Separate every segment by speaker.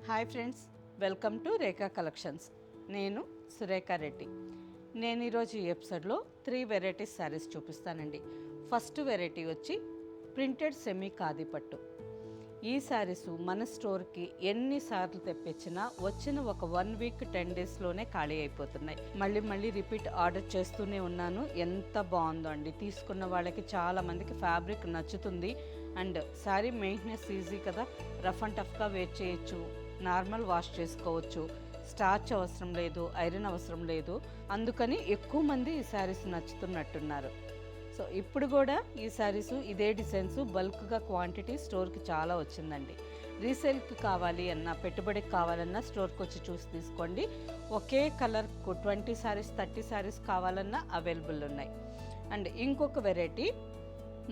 Speaker 1: Hi friends, welcome to Rekha collections. నేను సురేఖా రెడ్డి. నేను ఈరోజు ఈ ఎపిసోడ్లో 3 వెరైటీస్ శారీస్ చూపిస్తానండి. ఫస్ట్ వెరైటీ వచ్చి ప్రింటెడ్ సెమీ ఖాదీ పట్టు. ఈ శారీస్ మన స్టోర్కి ఎన్నిసార్లు తెప్పించినా వచ్చిన ఒక 1 వీక్ 10 డేస్లోనే ఖాళీ అయిపోతున్నాయి. మళ్ళీ రిపీట్ ఆర్డర్ చేస్తూనే ఉన్నాను. ఎంత బాగుందో అండి. తీసుకున్న వాళ్ళకి చాలామందికి ఫ్యాబ్రిక్ నచ్చుతుంది. అండ్ శారీ మెయింటెనెన్స్ ఈజీ కదా, రఫ్ అండ్ టఫ్గా వేర్ చేయొచ్చు, నార్మల్ వాష్ చేసుకోవచ్చు, స్టార్చ్ అవసరం లేదు, ఐరన్ అవసరం లేదు. అందుకని ఎక్కువ మంది ఈ శారీస్ నచ్చుతున్నట్టున్నారు. సో ఇప్పుడు కూడా ఈ శారీస్ ఇదే డిజైన్స్ బల్క్గా క్వాంటిటీ స్టోర్కి చాలా వచ్చిందండి. రీసేల్కి కావాలి అన్నా, పెట్టుబడికి కావాలన్నా స్టోర్కి వచ్చి చూసి తీసుకోండి. ఒకే కలర్ 20 శారీస్ 30 శారీస్ కావాలన్నా అవైలబుల్ ఉన్నాయి. అండ్ ఇంకొక వెరైటీ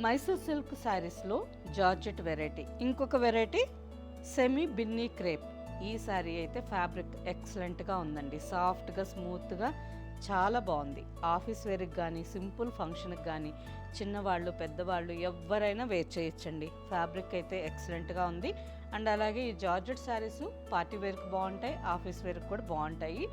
Speaker 1: మైసూర్ సిల్క్ శారీస్లో జార్జెట్ వెరైటీ. ఇంకొక వెరైటీ సెమీ బిన్నీ క్రేప్. ఈ శారీ అయితే ఫ్యాబ్రిక్ ఎక్సలెంట్గా ఉందండి. సాఫ్ట్గా స్మూత్గా చాలా బాగుంది. ఆఫీస్ వేర్కి కానీ, సింపుల్ ఫంక్షన్కి కానీ, చిన్నవాళ్ళు పెద్దవాళ్ళు ఎవరైనా వేర్ చేయొచ్చండి. ఫ్యాబ్రిక్ అయితే ఎక్సలెంట్గా ఉంది. అండ్ అలాగే ఈ జార్జెట్ శారీస్ పార్టీ వేర్కి బాగుంటాయి, ఆఫీస్ వేర్కి కూడా బాగుంటాయి.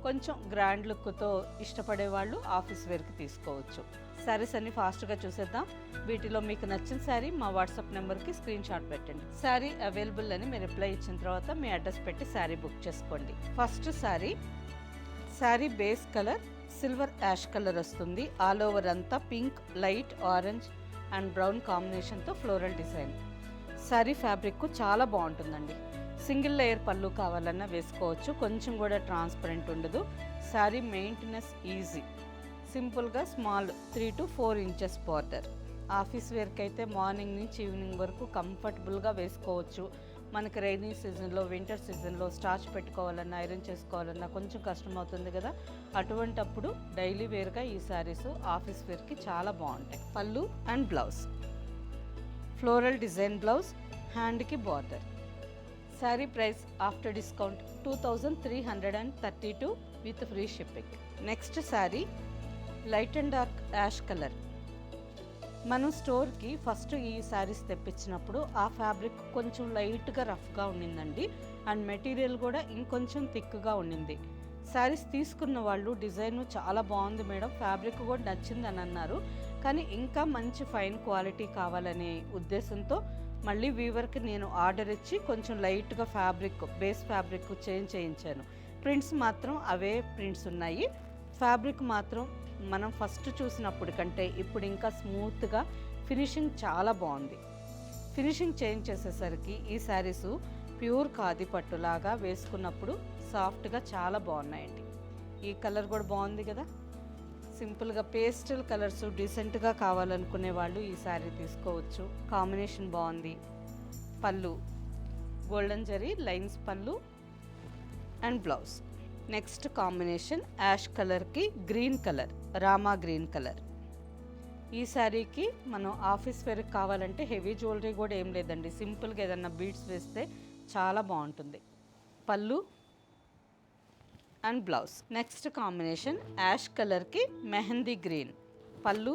Speaker 1: కొంచెం గ్రాండ్ లుక్తో ఇష్టపడే వాళ్ళు ఆఫీస్ వేర్కి తీసుకోవచ్చు. శారీస్ అన్ని ఫాస్ట్గా చూసేద్దాం. వీటిలో మీకు నచ్చిన శారీ మా వాట్సాప్ నెంబర్కి స్క్రీన్ షాట్ పెట్టండి. శారీ అవైలబుల్ అని మీరు రిప్లై ఇచ్చిన తర్వాత మీ అడ్రస్ పెట్టి శారీ బుక్ చేసుకోండి. First sari base colour silver ash colour వస్తుంది. ఆల్ ఓవర్ అంతా pink, light orange and brown కాంబినేషన్తో ఫ్లోరల్ డిజైన్. శారీ ఫ్యాబ్రిక్ చాలా బాగుంటుందండి. సింగిల్ లేయర్ పళ్ళు కావాలన్నా వేసుకోవచ్చు. కొంచెం కూడా ట్రాన్స్పరెంట్ ఉండదు. Sari maintenance easy. సింపుల్గా small 3 to 4 inches border. Office వేర్కి అయితే మార్నింగ్ నుంచి ఈవినింగ్ వరకు కంఫర్టబుల్గా వేసుకోవచ్చు. మనకి రైనీ సీజన్లో, వింటర్ సీజన్లో స్టార్చ్ పెట్టుకోవాలన్నా, ఐరన్ చేసుకోవాలన్నా కొంచెం కష్టం అవుతుంది కదా. అటువంటప్పుడు డైలీ వేర్గా ఈ శారీస్ ఆఫీస్ వేర్కి చాలా బాగుంటాయి. Pallu and blouse floral design blouse, హ్యాండ్కి border. Sari price after discount 2332 with free shipping. Next sari light and dark ash colour. మనం స్టోర్కి ఫస్ట్ ఈ శారీస్ తెప్పించినప్పుడు ఆ ఫ్యాబ్రిక్ కొంచెం లైట్గా రఫ్గా ఉండిందండి. అండ్ మెటీరియల్ కూడా ఇంకొంచెం థిక్గా ఉండింది. శారీస్ తీసుకున్న వాళ్ళు డిజైన్ చాలా బాగుంది మేడం, ఫ్యాబ్రిక్ కూడా నచ్చింది అని అన్నారు. కానీ ఇంకా మంచి ఫైన్ క్వాలిటీ కావాలనే ఉద్దేశంతో మళ్ళీ వీవర్కి నేను ఆర్డర్ ఇచ్చి కొంచెం లైట్గా ఫ్యాబ్రిక్, బేస్ ఫ్యాబ్రిక్ చేంజ్ చేయించాను. ప్రింట్స్ మాత్రం అవే ప్రింట్స్ ఉన్నాయి. ఫ్యాబ్రిక్ మాత్రం మనం ఫస్ట్ చూసినప్పుడు కంటే ఇప్పుడు ఇంకా స్మూత్గా, ఫినిషింగ్ చాలా బాగుంది. ఫినిషింగ్ చేంజ్ చేసేసరికి ఈ శారీస్ ప్యూర్ ఖాదీ పట్టులాగా వేసుకున్నప్పుడు సాఫ్ట్గా చాలా బాగున్నాయండి. ఈ కలర్ కూడా బాగుంది కదా. సింపుల్గా పేస్టల్ కలర్స్ డీసెంట్గా కావాలనుకునే వాళ్ళు ఈ శారీ తీసుకోవచ్చు. కాంబినేషన్ బాగుంది. Pallu golden zari lines pallu and blouse. Next combination ash కలర్కి green colour, Rama green colour. ఈ శారీకి మనం ఆఫీస్ వేర్కి కావాలంటే హెవీ జ్యువెలరీ కూడా ఏం లేదండి, సింపుల్గా ఏదన్నా బీడ్స్ వేస్తే చాలా బాగుంటుంది. పళ్ళు and blouse. Next combination ash కలర్కి మెహందీ గ్రీన్. పళ్ళు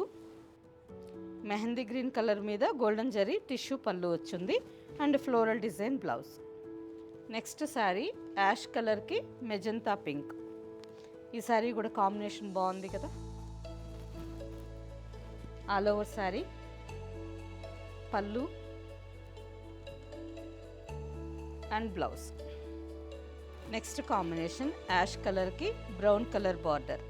Speaker 1: మెహందీ గ్రీన్ కలర్ మీద గోల్డెన్ జరీ టిష్యూ పళ్ళు వచ్చింది and floral design blouse. Next sari ash కలర్కి మెజంతా పింక్. ఈ శారీ కూడా కాంబినేషన్ బాగుంది కదా. All over sari pallu and blouse. Next combination ash కలర్కి brown colour border.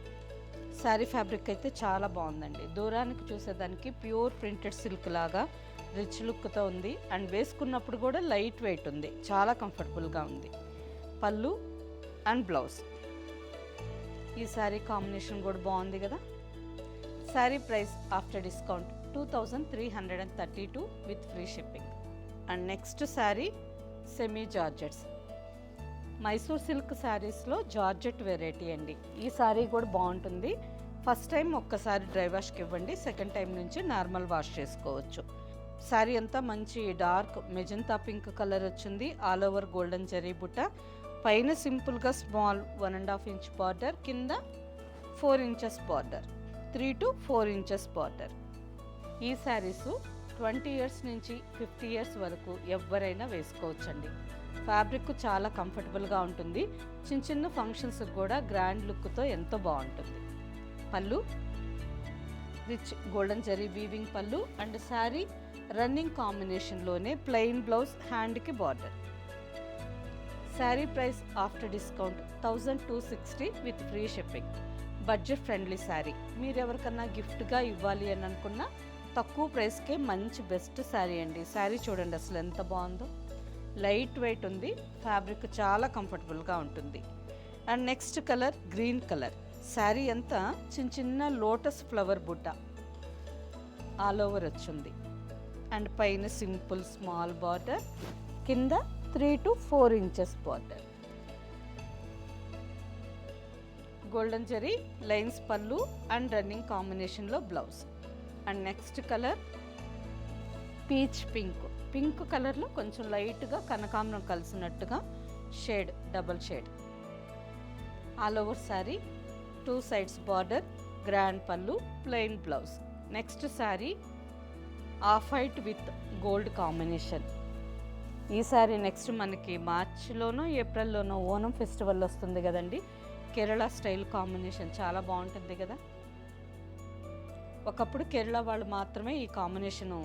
Speaker 1: Sari fabric అయితే చాలా బాగుందండి. దూరానికి చూసేదానికి ప్యూర్ ప్రింటెడ్ సిల్క్ లాగా రిచ్ లుక్తో ఉంది. అండ్ వేసుకున్నప్పుడు కూడా లైట్ వెయిట్ ఉంది, చాలా కంఫర్టబుల్గా ఉంది. పళ్ళు అండ్ బ్లౌజ్. ఈ శారీ కాంబినేషన్ కూడా బాగుంది కదా. Sari price after discount 2332 with free shipping. And next sari semi georgettes. Mysore silk శారీస్లో జార్జెట్ వెరైటీ అండి. ఈ శారీ కూడా బాగుంటుంది. ఫస్ట్ టైం ఒక్కసారి డ్రై వాష్కి ఇవ్వండి, సెకండ్ టైం నుంచి నార్మల్ వాష్ చేసుకోవచ్చు. శారీ అంతా మంచి డార్క్ మెజంతా పింక్ కలర్ వచ్చింది. ఆల్ ఓవర్ గోల్డెన్ జరీ బుట్ట. పైన సింపుల్గా స్మాల్ 1.5 ఇంచ్ బార్డర్, కింద 4 inches border, 3 to 4 inches border. ఈ శారీసు 20 ఇయర్స్ నుంచి 50 ఇయర్స్ వరకు ఎవరైనా వేసుకోవచ్చండి. ఫ్యాబ్రిక్ చాలా కంఫర్టబుల్గా ఉంటుంది. చిన్న చిన్న ఫంక్షన్స్కి కూడా గ్రాండ్ లుక్తో ఎంతో బాగుంటుంది. Pallu rich golden zari weaving pallu and sari running కాంబినేషన్లోనే ప్లెయిన్ బ్లౌజ్, హ్యాండ్కి border. Sari price after discount 1260 with free shipping. Budget friendly sari. మీరు ఎవరికన్నా గిఫ్ట్గా ఇవ్వాలి అని అనుకున్నా తక్కువ ప్రైస్కే మంచి బెస్ట్ శారీ అండి. శారీ చూడండి అసలు ఎంత బాగుందో. లైట్ వెయిట్ ఉంది, ఫ్యాబ్రిక్ చాలా కంఫర్టబుల్గా ఉంటుంది. And next colour green colour. Sari అంతా చిన్న చిన్న లోటస్ ఫ్లవర్ బుట్ట ఆల్ ఓవర్ వచ్చింది. అండ్ పైన సింపుల్ స్మాల్ బార్డర్, కింద 3 to 4 inches border. Golden zari lines pallu and running కాంబినేషన్లో blouse. And next colour peach pink. Pink కలర్లో కొంచెం లైట్గా కనకాంబరం కలిసినట్టుగా shade, double shade. All over sari 2 sides border, grand pallu, plain blouse. Next sari off white with gold combination. ఈ sari next మనకి మార్చిలోనో ఏప్రిల్లోనో Onam festival వస్తుంది కదండి. కేరళ స్టైల్ కాంబినేషన్ చాలా బాగుంటుంది కదా. ఒకప్పుడు కేరళ వాళ్ళు మాత్రమే ఈ కాంబినేషను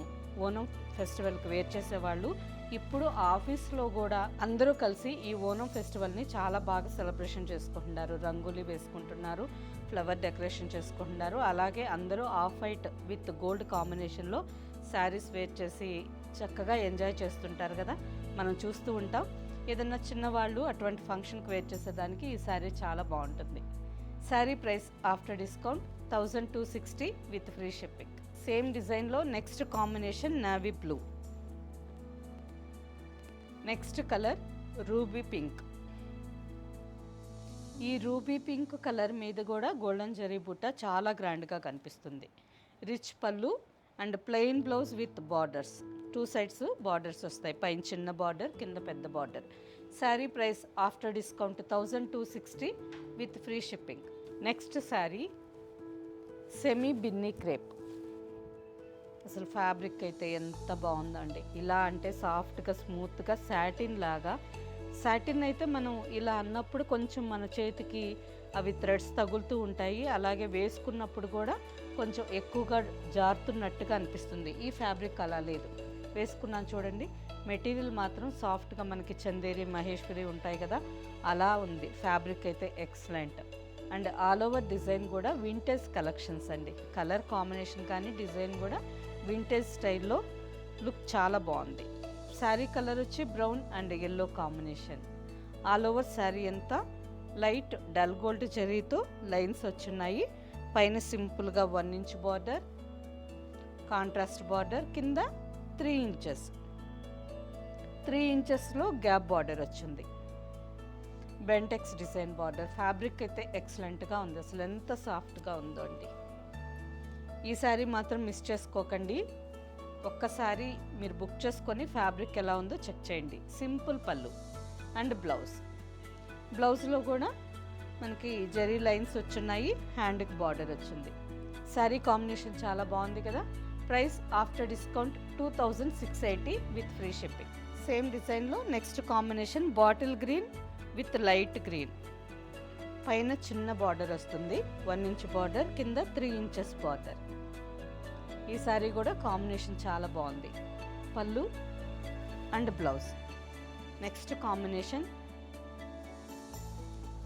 Speaker 1: ఓనం ఫెస్టివల్కి వేర్ చేసేవాళ్ళు. ఇప్పుడు ఆఫీస్లో కూడా అందరూ కలిసి ఈ ఓనం ఫెస్టివల్ని చాలా బాగా సెలబ్రేషన్ చేసుకుంటున్నారు. రంగోలీ వేసుకుంటున్నారు, ఫ్లవర్ డెకరేషన్ చేసుకుంటున్నారు. అలాగే అందరూ ఆఫ్ వైట్ విత్ గోల్డ్ కాంబినేషన్లో శారీస్ వేర్ చేసి చక్కగా ఎంజాయ్ చేస్తుంటారు కదా, మనం చూస్తూ ఉంటాం. ఏదన్నా చిన్నవాళ్ళు అటువంటి ఫంక్షన్కి వేర్ చేసేదానికి ఈ శారీ చాలా బాగుంటుంది. Sari price after discount 1260 with free shipping. Same డిజైన్లో next combination navy blue. Next colour ruby pink. ఈ రూబీ పింక్ కలర్ మీద కూడా గోల్డెన్ జరీ బుట్ట చాలా గ్రాండ్గా కనిపిస్తుంది. రిచ్ పళ్ళు and plain blouse with borders. 2 sides borders వస్తాయి, పైన చిన్న బార్డర్, కింద పెద్ద border. Sari price after discount 1260 with free shipping. Next sari semi Binny crepe. అసలు ఫ్యాబ్రిక్ అయితే ఎంత బాగుందండి. ఇలా అంటే సాఫ్ట్గా స్మూత్గా సాటిన్ లాగా. సాటిన్ అయితే మనం ఇలా అన్నప్పుడు కొంచెం మన చేతికి అవి థ్రెడ్స్ తగులుతూ ఉంటాయి. అలాగే వేసుకున్నప్పుడు కూడా కొంచెం ఎక్కువగా జారుతున్నట్టుగా అనిపిస్తుంది. ఈ ఫ్యాబ్రిక్ అలా లేదు. వేసుకున్నాను చూడండి, మెటీరియల్ మాత్రం సాఫ్ట్గా మనకి చందేరి, మహేశ్వరి ఉంటాయి కదా, అలా ఉంది. ఫ్యాబ్రిక్ అయితే excellent. And all over design కూడా వింటేజ్ కలెక్షన్స్ అండి. కలర్ కాంబినేషన్ కానీ డిజైన్ కూడా వింటేజ్ స్టైల్లో లుక్ చాలా బాగుంది. శారీ కలర్ వచ్చి brown and yellow combination. All over sari అంతా లైట్ డల్ గోల్డ్ జరీతో లైన్స్ వచ్చున్నాయి. పైన సింపుల్గా 1 inch బార్డర్, కాంట్రాస్ట్ బార్డర్, కింద 3 inches. 3 inchesలో గ్యాప్ బార్డర్ వచ్చింది. Bentex design border. ఫ్యాబ్రిక్ అయితే ఎక్సలెంట్గా ఉంది. అసలు ఎంత సాఫ్ట్గా ఉందో అండి. ఈ శారీ మాత్రం మిస్ చేసుకోకండి. ఒక్కసారి మీరు బుక్ చేసుకొని ఫ్యాబ్రిక్ ఎలా ఉందో చెక్ చేయండి. సింపుల్ పళ్ళు అండ్ బ్లౌజ్. బ్లౌజ్లో కూడా మనకి జరీ లైన్స్ వచ్చున్నాయి, హ్యాండ్కి బార్డర్ వచ్చింది. శారీ కాంబినేషన్ చాలా బాగుంది కదా. Price after discount 2680 with free shipping. Same డిజైన్లో next combination bottle green with light green. పైన చిన్న బార్డర్ వస్తుంది, 1 inch బార్డర్, కింద 3 inches బార్డర్. ఈ శారీ కూడా కాంబినేషన్ చాలా బాగుంది. పళ్ళు అండ్ బ్లౌజ్. నెక్స్ట్ కాంబినేషన్,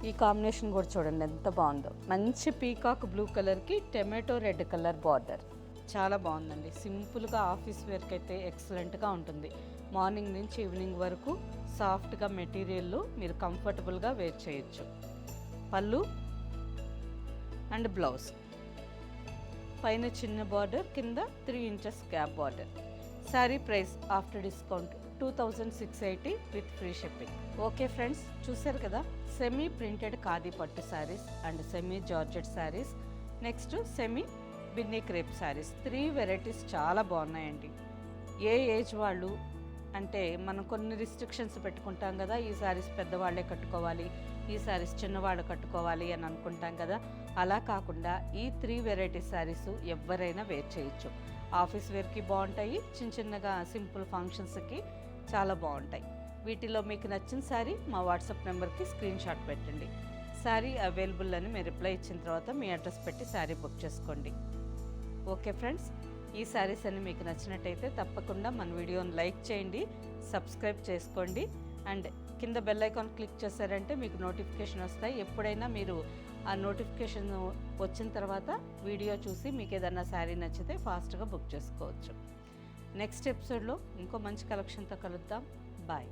Speaker 1: ఈ కాంబినేషన్ కూడా చూడండి ఎంత బాగుందో. మంచి పీకాక్ బ్లూ కలర్కి టొమాటో రెడ్ కలర్ బార్డర్. చాలా బాగుందండి. సింపుల్గా ఆఫీస్ వేర్కి అయితే ఎక్సలెంట్గా ఉంటుంది. మార్నింగ్ నుంచి ఈవినింగ్ వరకు సాఫ్ట్గా మెటీరియల్లో మీరు కంఫర్టబుల్గా వేర్ చేయొచ్చు. పళ్ళు అండ్ బ్లౌజ్. పైన చిన్న బార్డర్, కింద 3 inches gap border. Sari price after discount 2680 with free shipping. Okay friends, చూసారు కదా సెమీ ప్రింటెడ్ ఖాదీ పట్టు saris and semi georgette saris, next semi Binny crepe saris. 3 varieties చాలా బాగున్నాయండి. ఏ ఏజ్ వాళ్ళు అంటే మనం కొన్ని రిస్ట్రిక్షన్స్ పెట్టుకుంటాం కదా, ఈ శారీస్ పెద్దవాళ్ళే కట్టుకోవాలి, ఈ శారీస్ చిన్నవాళ్ళు కట్టుకోవాలి అని అనుకుంటాం కదా. అలా కాకుండా ఈ 3 వెరైటీ శారీస్ ఎవరైనా వేర్ చేయొచ్చు. ఆఫీస్ వేర్కి బాగుంటాయి, చిన్న చిన్నగా సింపుల్ ఫంక్షన్స్కి చాలా బాగుంటాయి. వీటిలో మీకు నచ్చిన శారీ మా వాట్సాప్ నెంబర్కి స్క్రీన్ షాట్ పెట్టండి. శారీ అవైలబుల్ అని మీరు రిప్లై ఇచ్చిన తర్వాత మీ అడ్రస్ పెట్టి శారీ బుక్ చేసుకోండి. ఓకే ఫ్రెండ్స్, ఈ శారీస్ అన్ని మీకు నచ్చినట్టయితే తప్పకుండా మన వీడియోని లైక్ చేయండి, సబ్స్క్రైబ్ చేసుకోండి అండ్ కింద బెల్ ఐకాన్ క్లిక్ చేశారంటే మీకు నోటిఫికేషన్ వస్తాయి. ఎప్పుడైనా మీరు ఆ నోటిఫికేషన్ వచ్చిన తర్వాత వీడియో చూసి మీకు ఏదైనా శారీ నచ్చితే ఫాస్ట్గా బుక్ చేసుకోవచ్చు. నెక్స్ట్ ఎపిసోడ్లో ఇంకో మంచి కలెక్షన్తో కలుద్దాం. బాయ్.